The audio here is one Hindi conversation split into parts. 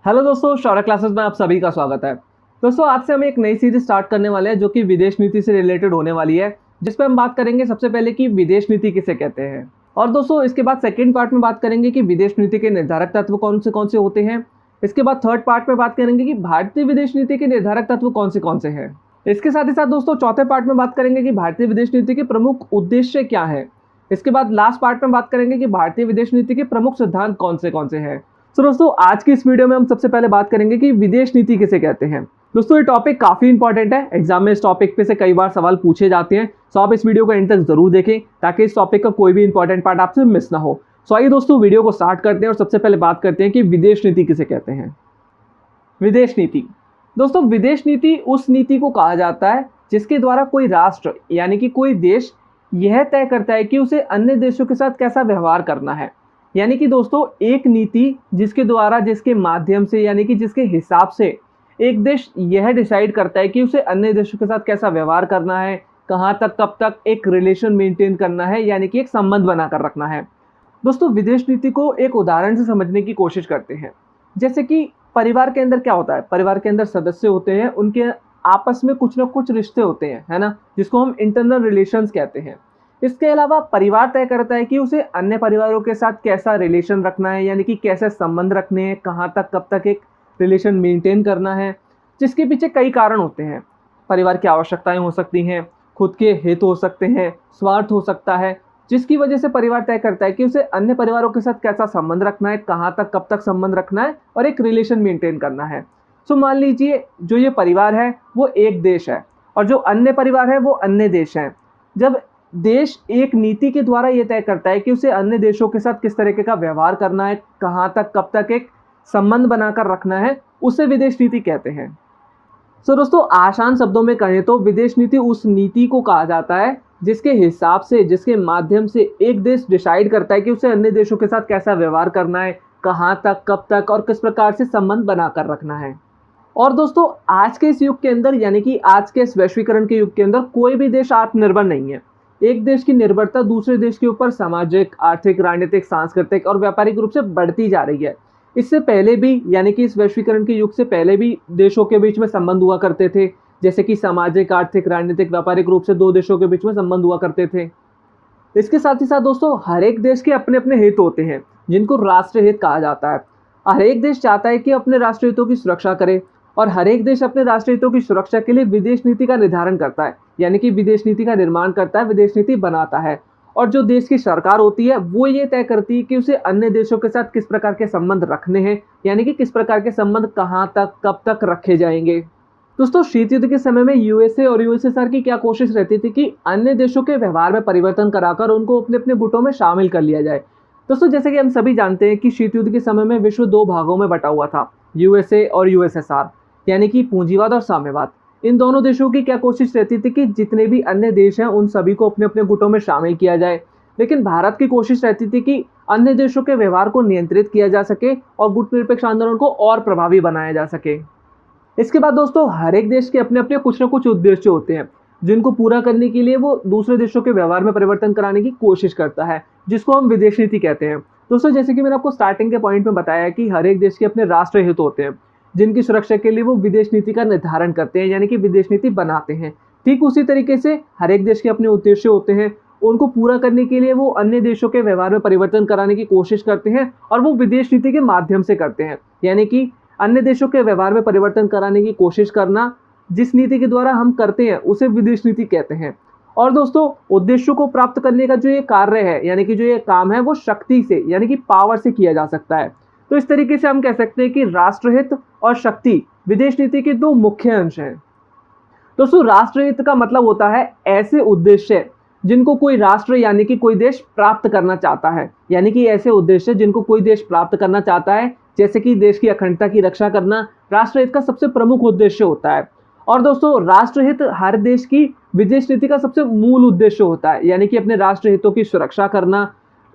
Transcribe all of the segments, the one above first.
हेलो दोस्तों, शौर्य क्लासेस में आप सभी का स्वागत है। दोस्तों, आज से हम एक नई सीरीज स्टार्ट करने वाले हैं जो कि विदेश नीति से रिलेटेड होने वाली है, जिस पे हम बात करेंगे सबसे पहले कि विदेश नीति किसे कहते हैं। और दोस्तों, इसके बाद सेकंड पार्ट में बात करेंगे कि विदेश नीति के निर्धारक तत्व कौन से होते हैं। इसके बाद थर्ड पार्ट में बात करेंगे कि भारतीय विदेश नीति के निर्धारक तत्व कौन से हैं। इसके साथ ही साथ दोस्तों, चौथे पार्ट में बात करेंगे कि भारतीय विदेश नीति के प्रमुख उद्देश्य क्या है। इसके बाद लास्ट पार्ट में बात करेंगे कि भारतीय विदेश नीति के प्रमुख सिद्धांत कौन से हैं। तो दोस्तों, आज की इस वीडियो में हम सबसे पहले बात करेंगे कि विदेश नीति किसे कहते हैं। दोस्तों, ये टॉपिक काफी इंपॉर्टेंट है, एग्जाम में इस टॉपिक पे से कई बार सवाल पूछे जाते हैं। सो आप इस वीडियो को एंड तक जरूर देखें ताकि इस टॉपिक का कोई भी इंपॉर्टेंट पार्ट आपसे मिस ना हो। सो आइए दोस्तों, वीडियो को स्टार्ट करते हैं और सबसे पहले बात करते हैं कि विदेश नीति किसे कहते हैं। विदेश नीति दोस्तों, विदेश नीति उस नीति को कहा जाता है जिसके द्वारा कोई राष्ट्र यानी कि कोई देश यह तय करता है कि उसे अन्य देशों के साथ कैसा व्यवहार करना है। यानी कि दोस्तों, एक नीति जिसके द्वारा, जिसके माध्यम से यानी कि जिसके हिसाब से एक देश यह डिसाइड करता है कि उसे अन्य देशों के साथ कैसा व्यवहार करना है, कहाँ तक कब तक एक रिलेशन मेंटेन करना है, यानी कि एक संबंध बनाकर रखना है। दोस्तों, विदेश नीति को एक उदाहरण से समझने की कोशिश करते हैं। जैसे कि परिवार के अंदर क्या होता है, परिवार के अंदर सदस्य होते हैं, उनके आपस में कुछ ना कुछ रिश्ते होते हैं, है ना, जिसको हम इंटरनल रिलेशंस कहते हैं। इसके अलावा परिवार तय करता है कि उसे अन्य परिवारों के साथ कैसा रिलेशन रखना है, यानी कि कैसे संबंध रखने हैं, कहाँ तक कब तक एक रिलेशन मेंटेन करना है, जिसके पीछे कई कारण होते हैं। परिवार की आवश्यकताएं हो सकती हैं, खुद के हित हो सकते हैं, स्वार्थ हो सकता है, जिसकी वजह से परिवार तय करता है कि उसे अन्य परिवारों के साथ कैसा संबंध रखना है, कहाँ तक कब तक संबंध रखना है और एक रिलेशन मेंटेन करना है। सो मान लीजिए, जो ये परिवार है वो एक देश है और जो अन्य परिवार है वो अन्य देश है। जब देश एक नीति के द्वारा ये तय करता है कि उसे अन्य देशों के साथ किस तरीके का व्यवहार करना है, कहाँ तक कब तक एक संबंध बनाकर रखना है, उसे विदेश नीति कहते हैं। सो दोस्तों, आसान शब्दों में कहें तो विदेश नीति उस नीति को कहा जाता है जिसके हिसाब से, जिसके माध्यम से एक देश डिसाइड करता है कि उसे अन्य देशों के साथ कैसा व्यवहार करना है, कहाँ तक कब तक और किस प्रकार से संबंध बनाकर रखना है। और दोस्तों, आज के इस युग के अंदर, यानी कि आज के इस वैश्वीकरण के युग के अंदर कोई भी देश आत्मनिर्भर नहीं है। एक देश की निर्भरता दूसरे देश के ऊपर सामाजिक, आर्थिक, राजनीतिक, सांस्कृतिक और व्यापारिक रूप से बढ़ती जा रही है। इससे पहले भी, यानी कि इस वैश्वीकरण के युग से पहले भी देशों के बीच में संबंध हुआ करते थे, जैसे कि सामाजिक, आर्थिक, राजनीतिक, व्यापारिक रूप से दो देशों के बीच में संबंध हुआ करते थे। इसके साथ ही साथ दोस्तों, हर एक देश के अपने अपने हित होते हैं जिनको राष्ट्रीय हित कहा जाता है। हर एक देश चाहता है कि अपने राष्ट्रीय हितों की सुरक्षा करे और हर एक देश अपने राष्ट्रीय हितों की सुरक्षा के लिए विदेश नीति का निर्धारण करता है, यानी कि विदेश नीति का निर्माण करता है, विदेश नीति बनाता है। और जो देश की सरकार होती है वो ये तय करती है कि उसे अन्य देशों के साथ किस प्रकार के संबंध रखने हैं, यानी कि किस प्रकार के संबंध कहाँ तक कब तक रखे जाएंगे। दोस्तों, शीत युद्ध के समय में यूएसए और यूएसएसआर की क्या कोशिश रहती थी कि अन्य देशों के व्यवहार में परिवर्तन कराकर उनको अपने अपने गुटों में शामिल कर लिया जाए। दोस्तों, जैसे कि हम सभी जानते हैं कि शीत युद्ध के समय में विश्व दो भागों में बटा हुआ था, यूएसए और यूएसएसआर, यानी कि पूंजीवाद और साम्यवाद। इन दोनों देशों की क्या कोशिश रहती थी कि जितने भी अन्य देश हैं उन सभी को अपने अपने गुटों में शामिल किया जाए। लेकिन भारत की कोशिश रहती थी कि अन्य देशों के व्यवहार को नियंत्रित किया जा सके और गुट निरपेक्ष आंदोलन को और प्रभावी बनाया जा सके। इसके बाद दोस्तों, हर एक देश के अपने अपने कुछ ना कुछ उद्देश्य होते हैं जिनको पूरा करने के लिए वो दूसरे देशों के व्यवहार में परिवर्तन कराने की कोशिश करता है, जिसको हम विदेश नीति कहते हैं। दोस्तों, जैसे कि मैंने आपको स्टार्टिंग के पॉइंट में बताया कि हर एक देश के अपने राष्ट्रीय हित होते हैं जिनकी सुरक्षा के लिए वो विदेश नीति का निर्धारण करते हैं, यानी कि विदेश नीति बनाते हैं। ठीक उसी तरीके से हर एक देश के अपने उद्देश्य होते हैं, उनको पूरा करने के लिए वो अन्य देशों के व्यवहार में परिवर्तन कराने की कोशिश करते हैं और वो विदेश नीति के माध्यम से करते हैं। यानी कि अन्य देशों के व्यवहार में परिवर्तन कराने की कोशिश करना, जिस नीति के द्वारा हम करते हैं उसे विदेश नीति कहते हैं। और दोस्तों, उद्देश्यों को प्राप्त करने का जो ये कार्य है, यानी कि जो ये काम है, वो शक्ति से, यानी कि पावर से किया जा सकता है। तो इस तरीके से हम कह सकते हैं कि राष्ट्रहित और शक्ति विदेश नीति के दो मुख्य अंश हैं। दोस्तों, राष्ट्रहित का मतलब होता है ऐसे उद्देश्य जिनको कोई राष्ट्र यानी कि कोई देश प्राप्त करना चाहता है, यानी कि ऐसे उद्देश्य जिनको कोई देश प्राप्त करना चाहता है, जैसे कि देश की अखंडता की रक्षा करना राष्ट्रहित का सबसे प्रमुख उद्देश्य होता है। और दोस्तों, राष्ट्रहित हर देश की विदेश नीति का सबसे मूल उद्देश्य होता है, यानी कि अपने राष्ट्र हितों की सुरक्षा करना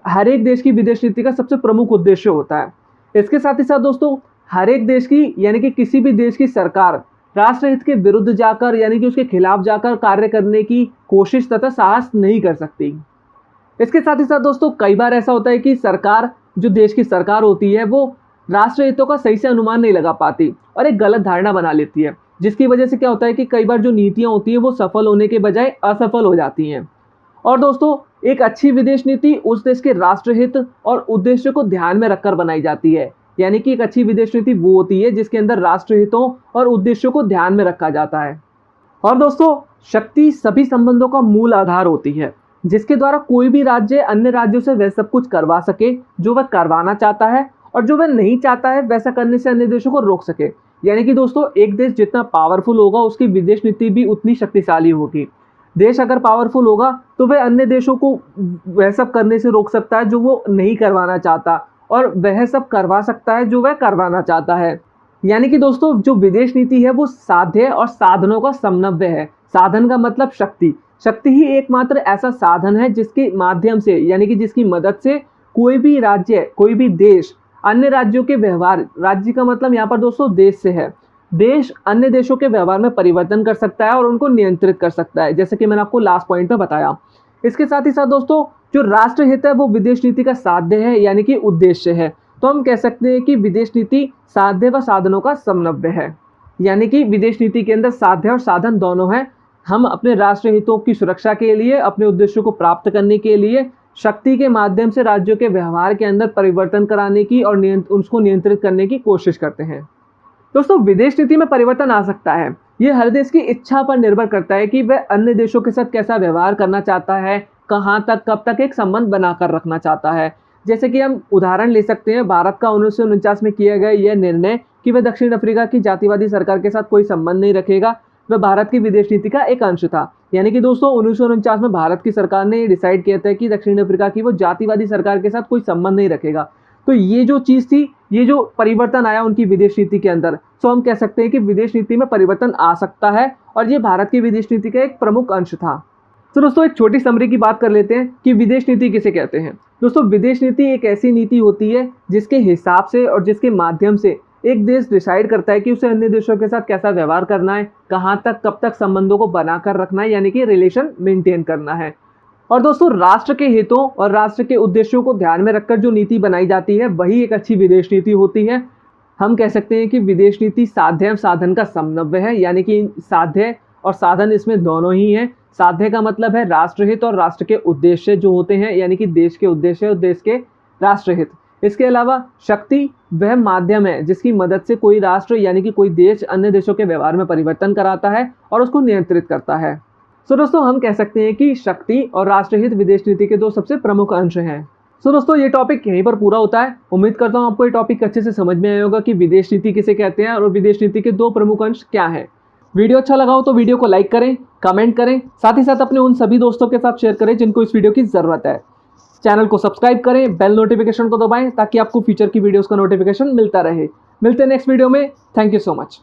हर एक देश की विदेश नीति का सबसे प्रमुख उद्देश्य होता है। इसके साथ ही साथ दोस्तों, हर एक देश की, यानी कि किसी भी देश की सरकार राष्ट्रहित के विरुद्ध जाकर, यानी कि उसके खिलाफ जाकर कार्य करने की कोशिश तथा साहस नहीं कर सकती। इसके साथ ही साथ दोस्तों, कई बार ऐसा होता है कि सरकार, जो देश की सरकार होती है, वो राष्ट्र हितों का सही से अनुमान नहीं लगा पाती और एक गलत धारणा बना लेती है, जिसकी वजह से क्या होता है कि कई बार जो नीतियां होती हैं वो सफल होने के बजाय असफल हो जाती हैं। और दोस्तों, एक अच्छी विदेश नीति उस देश के राष्ट्रहित और उद्देश्य को ध्यान में रखकर बनाई जाती है। यानी कि एक अच्छी विदेश नीति वो होती है जिसके अंदर राष्ट्रहितों और उद्देश्यों को ध्यान में रखा जाता है। और दोस्तों, शक्ति सभी संबंधों का मूल आधार होती है, जिसके द्वारा कोई भी राज्य अन्य राज्यों से वह सब कुछ करवा सके जो वह करवाना चाहता है, और जो वह नहीं चाहता है वैसा करने से अन्य देशों को रोक सके। यानी कि दोस्तों, एक देश जितना पावरफुल होगा उसकी विदेश नीति भी उतनी शक्तिशाली होगी। देश अगर पावरफुल होगा तो वह अन्य देशों को वह सब करने से रोक सकता है जो वो नहीं करवाना चाहता, और वह सब करवा सकता है जो वह करवाना चाहता है। यानी कि दोस्तों, जो विदेश नीति है वो साध्य और साधनों का समन्वय है। साधन का मतलब शक्ति। शक्ति ही एकमात्र ऐसा साधन है जिसके माध्यम से, यानी कि जिसकी मदद से कोई भी राज्य, कोई भी देश अन्य राज्यों के व्यवहार, राज्य का मतलब यहाँ पर दोस्तों देश से है, देश अन्य देशों के व्यवहार में परिवर्तन कर सकता है और उनको नियंत्रित कर सकता है, जैसे कि मैंने आपको लास्ट पॉइंट में बताया। इसके साथ ही साथ दोस्तों, जो राष्ट्रहित है वो विदेश नीति का साध्य है, यानी कि उद्देश्य है। तो हम कह सकते हैं कि विदेश नीति साध्य व साधनों का समन्वय है। यानी कि विदेश नीति के अंदर साध्य और साधन दोनों हैं। हम अपने राष्ट्र हितों की सुरक्षा के लिए, अपने उद्देश्यों को प्राप्त करने के लिए शक्ति के माध्यम से राज्यों के व्यवहार के अंदर परिवर्तन कराने की और उसको नियंत्रित करने की कोशिश करते हैं। दोस्तों, विदेश नीति में परिवर्तन आ सकता है। ये हर देश की इच्छा पर निर्भर करता है कि वह अन्य देशों के साथ कैसा व्यवहार करना चाहता है, कहाँ तक, कब तक एक संबंध बनाकर रखना चाहता है। जैसे कि हम उदाहरण ले सकते हैं, भारत का 1949 में किया गया यह निर्णय कि वह दक्षिण अफ्रीका की जातिवादी सरकार के साथ कोई संबंध नहीं रखेगा, वह भारत की विदेश नीति का एक अंश था। यानी कि दोस्तों, 1949 में भारत की सरकार ने डिसाइड किया था कि दक्षिण अफ्रीका की वो जातिवादी सरकार के साथ कोई संबंध नहीं रखेगा। तो ये जो चीज़ थी, ये जो परिवर्तन आया उनकी विदेश नीति के अंदर, तो हम कह सकते हैं कि विदेश नीति में परिवर्तन आ सकता है और ये भारत की विदेश नीति का एक प्रमुख अंश था। तो दोस्तों, एक छोटी समरी की बात कर लेते हैं कि विदेश नीति किसे कहते हैं। दोस्तों, विदेश नीति एक ऐसी नीति होती है जिसके हिसाब से और जिसके माध्यम से एक देश डिसाइड करता है कि उसे अन्य देशों के साथ कैसा व्यवहार करना है, कहाँ तक, कब तक संबंधों को बनाकर रखना है, यानी कि रिलेशन मेंटेन करना है। और दोस्तों, राष्ट्र के हितों और राष्ट्र के उद्देश्यों को ध्यान में रखकर जो नीति बनाई जाती है वही एक अच्छी विदेश नीति होती है। हम कह सकते हैं कि विदेश नीति साध्य और साधन का समन्वय है, यानी कि साध्य और साधन इसमें दोनों ही हैं। साध्य का मतलब है राष्ट्रहित और राष्ट्र के उद्देश्य जो होते हैं, यानी कि देश के उद्देश्य और देश के राष्ट्रहित। इसके अलावा शक्ति वह माध्यम है जिसकी मदद से कोई राष्ट्र, यानी कि कोई देश अन्य देशों के व्यवहार में परिवर्तन कराता है और उसको नियंत्रित करता है। सो दोस्तों, हम कह सकते हैं कि शक्ति और राष्ट्रहित विदेश नीति के दो सबसे प्रमुख अंश हैं। सो दोस्तों, ये टॉपिक यहीं पर पूरा होता है। उम्मीद करता हूँ आपको ये टॉपिक अच्छे से समझ में आया होगा कि विदेश नीति किसे कहते हैं और विदेश नीति के दो प्रमुख अंश क्या हैं। वीडियो अच्छा लगा हो तो वीडियो को लाइक करें, कमेंट करें, साथ ही साथ अपने उन सभी दोस्तों के साथ शेयर करें जिनको इस वीडियो की ज़रूरत है। चैनल को सब्सक्राइब करें, बेल नोटिफिकेशन को दबाएं ताकि आपको फ्यूचर की वीडियोस का नोटिफिकेशन मिलता रहे। मिलते हैं नेक्स्ट वीडियो में। Thank you so much.